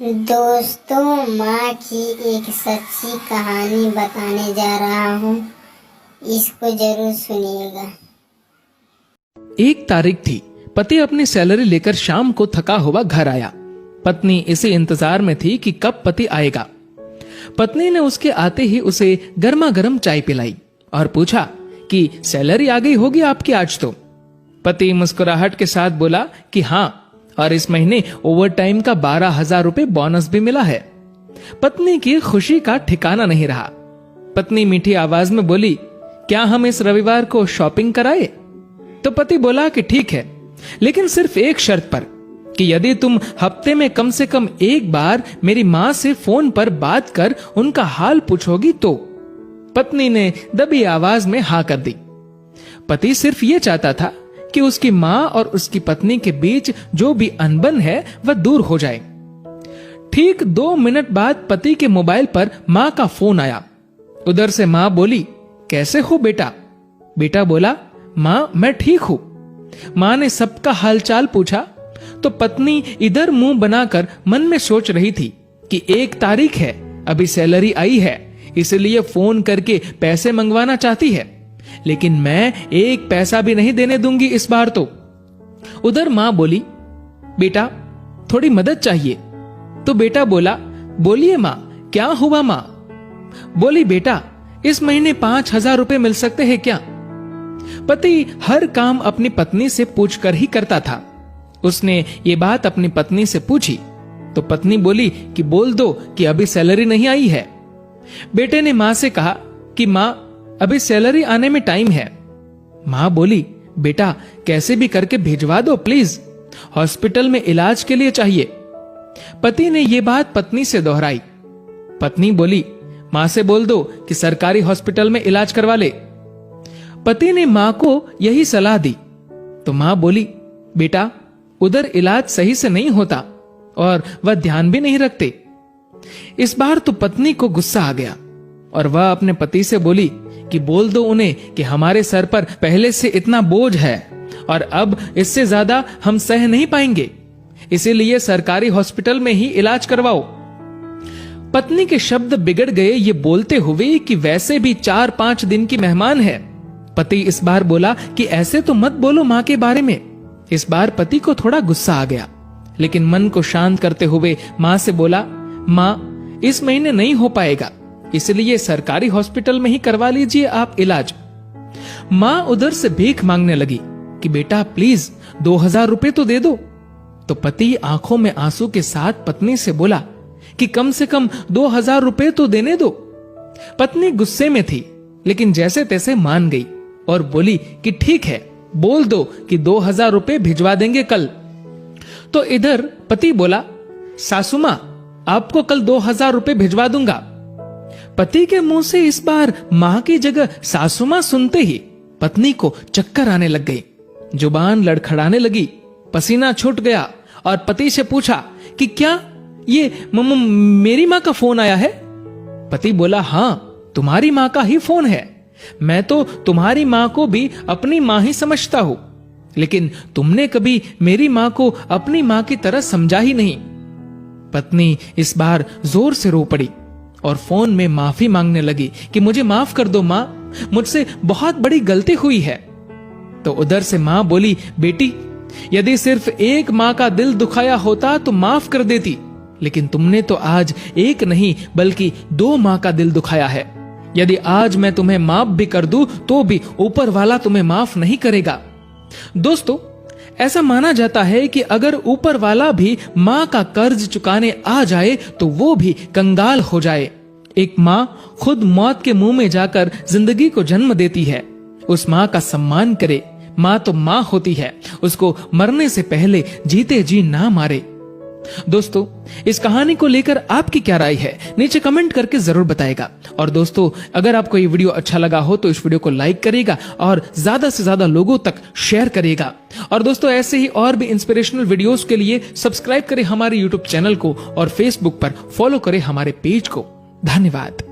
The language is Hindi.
दोस्तों, माँ की एक सच्ची कहानी बताने जा रहा हूँ। इसको जरूर सुनिएगा। एक तारीख थी। पति अपनी सैलरी लेकर शाम को थका हुआ घर आया। पत्नी इसी इंतजार में थी कि कब पति आएगा। पत्नी ने उसके आते ही उसे गर्मा गर्म चाय पिलाई और पूछा कि सैलरी आ गई होगी आपकी आज तो। पति मुस्कुराहट के साथ बोला कि हाँ, और इस महीने ओवर टाइम का 12,000 रुपए बोनस भी मिला है। पत्नी की खुशी का ठिकाना नहीं रहा। पत्नी मीठी आवाज में बोली, क्या हम इस रविवार को शॉपिंग कराए? तो पति बोला कि ठीक है, लेकिन सिर्फ एक शर्त पर, कि यदि तुम हफ्ते में कम से कम एक बार मेरी माँ से फोन पर बात कर उनका हाल पूछोगी तो। पत्नी ने दबी आवाज में हाँ कर दी। पति सिर्फ ये चाहता था कि उसकी माँ और उसकी पत्नी के बीच जो भी अनबन है वह दूर हो जाए। ठीक 2 मिनट बाद पति के मोबाइल पर माँ का फोन आया। उधर से माँ बोली, कैसे हो बेटा? बेटा बोला, माँ मैं ठीक हूं। माँ ने सबका हालचाल पूछा तो पत्नी इधर मुंह बनाकर मन में सोच रही थी कि 1 तारीख है, अभी सैलरी आई है, इसलिए फोन करके पैसे मंगवाना चाहती है, लेकिन मैं 1 पैसा भी नहीं देने दूंगी इस बार तो। उधर माँ बोली, बेटा थोड़ी मदद चाहिए। तो बेटा बोला, बोलिए माँ, क्या हुआ माँ? बोली, बेटा इस महीने 5,000 रुपए मिल सकते हैं क्या? पति हर काम अपनी पत्नी से पूछकर ही करता था। उसने ये बात अपनी पत्नी से पूछी तो पत्नी बोली कि बोल दो कि अभी सैलरी नहीं आई है। बेटे ने माँ से कहा कि माँ अभी सैलरी आने में टाइम है। माँ बोली, बेटा कैसे भी करके भिजवा दो प्लीज, हॉस्पिटल में इलाज के लिए चाहिए। पति ने ये बात पत्नी से दोहराई। पत्नी बोली, माँ से बोल दो कि सरकारी हॉस्पिटल में इलाज करवा ले। पति ने माँ को यही सलाह दी तो माँ बोली, बेटा उधर इलाज सही से नहीं होता और वह ध्यान भी नहीं रखते। इस बार तो पत्नी को गुस्सा आ गया और वह अपने पति से बोली कि बोल दो उन्हें कि हमारे सर पर पहले से इतना बोझ है और अब इससे ज्यादा हम सह नहीं पाएंगे, इसीलिए सरकारी हॉस्पिटल में ही इलाज करवाओ। पत्नी के शब्द बिगड़ गए ये बोलते हुए कि वैसे भी 4-5 दिन की मेहमान है। पति इस बार बोला कि ऐसे तो मत बोलो माँ के बारे में। इस बार पति को थोड़ा गुस्सा आ गया, लेकिन मन को शांत करते हुए माँ से बोला, माँ इस महीने नहीं हो पाएगा, इसलिए सरकारी हॉस्पिटल में ही करवा लीजिए आप इलाज। माँ उधर से भीख मांगने लगी कि बेटा प्लीज 2,000 रुपए तो दे दो। तो पति आंखों में आंसू के साथ पत्नी से बोला कि कम से कम 2,000 रुपए तो देने दो। पत्नी गुस्से में थी, लेकिन जैसे तैसे मान गई और बोली कि ठीक है, बोल दो कि 2,000 रुपए भिजवा देंगे कल। तो इधर पति बोला, सासू माँ आपको कल 2,000 रुपए भिजवा दूंगा। पति के मुंह से इस बार माँ की जगह सासू माँ सुनते ही पत्नी को चक्कर आने लग गई, जुबान लड़खड़ाने लगी, पसीना छूट गया और पति से पूछा कि क्या ये मेरी माँ का फोन आया है? पति बोला, हाँ तुम्हारी माँ का ही फोन है। मैं तो तुम्हारी माँ को भी अपनी माँ ही समझता हूँ, लेकिन तुमने कभी मेरी माँ को अपनी माँ की तरह समझा ही नहीं। पत्नी इस बार जोर से रो पड़ी और फोन में माफी मांगने लगी कि मुझे माफ कर दो माँ, मुझसे बहुत बड़ी गलती हुई है। तो उधर से माँ बोली, बेटी यदि सिर्फ एक माँ का दिल दुखाया होता तो माफ कर देती, लेकिन तुमने तो आज एक नहीं बल्कि 2 माँ का दिल दुखाया है। यदि आज मैं तुम्हें माफ भी कर दूं तो भी ऊपर वाला तुम्हें माफ नहीं करेगा। दोस्तों, ऐसा माना जाता है कि अगर ऊपर वाला भी माँ का कर्ज चुकाने आ जाए तो वो भी कंगाल हो जाए। एक माँ खुद मौत के मुंह में जाकर जिंदगी को जन्म देती है। उस माँ का सम्मान करे। माँ तो माँ होती है, उसको मरने से पहले जीते जी ना मारे। दोस्तों, इस कहानी को लेकर आपकी क्या राय है नीचे कमेंट करके जरूर बताएगा। और दोस्तों, अगर आपको ये वीडियो अच्छा लगा हो तो इस वीडियो को लाइक करेगा और ज्यादा से ज्यादा लोगों तक शेयर करेगा। और दोस्तों, ऐसे ही और भी इंस्पिरेशनल वीडियोस के लिए सब्सक्राइब करें हमारे यूट्यूब चैनल को और फेसबुक पर फॉलो करें हमारे पेज को। धन्यवाद।